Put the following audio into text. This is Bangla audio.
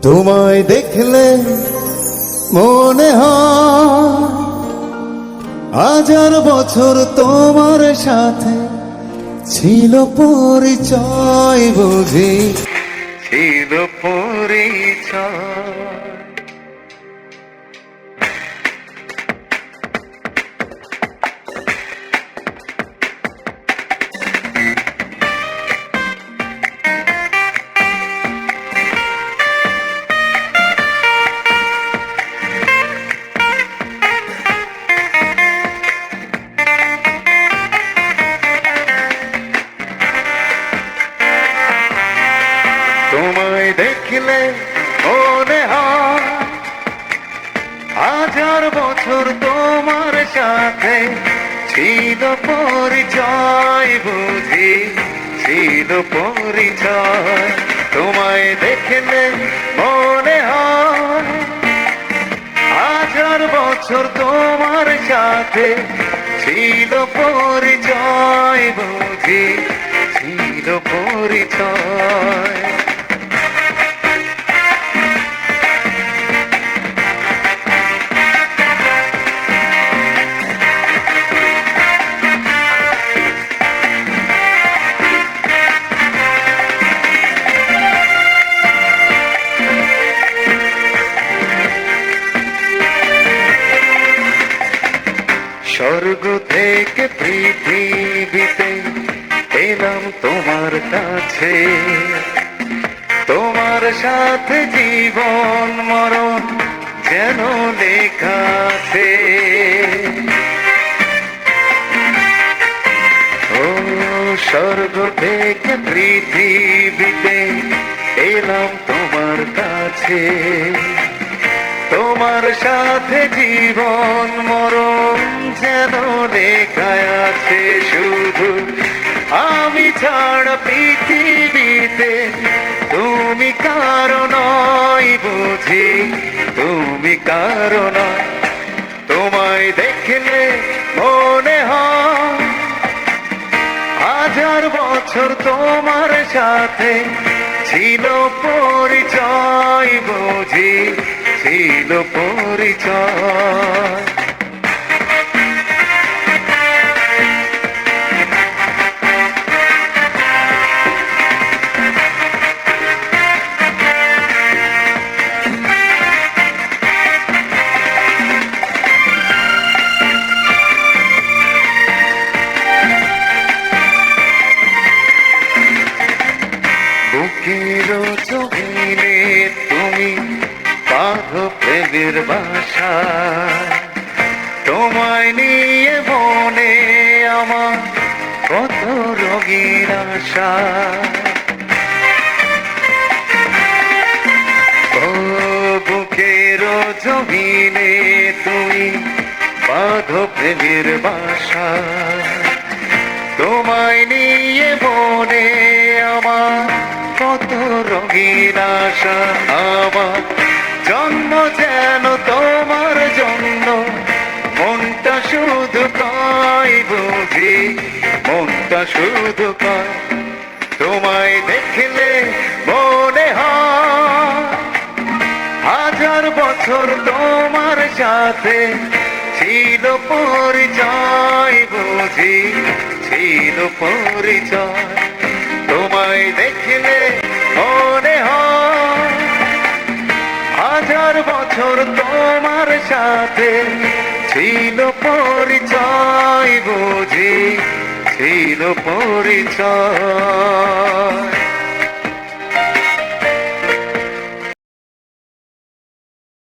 তোমায় দেখলে মনে হয় হাজার বছর তোমার সাথে ছিল পরিচয়, বুঝি ছিল পরিচয়। তোমায় দেখলে মনে হয় হাজার বছর তোমার সাথে ছিল পরিচয়, বুঝি ছিল পরিচয়। তোমায় দেখলে মনে হয় হাজার বছর তোমার সাথে ছিল পরিচয়, বুঝি ছিল পরিচয়। স্বর্গ থেকে পৃথিবীতে এলাম তোমার কাছে, তোমার সাথে জীবন মরণ যেন লেখা আছে। ও স্বর্গ থেকে পৃথিবীতে এলাম তোমার কাছে, তোমার সাথে জীবন মরণ যেন লেখা আছে। শুধু আমি ছাড়া পৃথিবীতে তুমি কারো নয়, বুঝি তুমি কারো নয়। তোমায় দেখলে মনে হয় হাজার বছর তোমার সাথে ছিল পরিচয়, বুঝি ছিল পরিচয়। বুকের জমিনে তুমি বাঁধো প্রেমের বাসা, তোমায় নিয়ে মনে আমার কত রঙিন আশা। ও বুকের জমিনে তুমি বাঁধো প্রেমের বাসা, তোমায় নিয়ে মনে আমার কত রঙিন আশা। আমার জন্ম যেন তোমার জন্য, মনটা শুধু কয়, বুঝি মনটা শুধু কয়। তোমায় দেখলে মনে হয় হাজার বছর তোমার সাথে ছিল পরিচয়, বুঝি ছিল পরিচয়। তোমায় দেখলে মনে হয় হাজার বছর তোমার সাথে ছিল পরিচয়, বুঝি ছিল পরিচয়।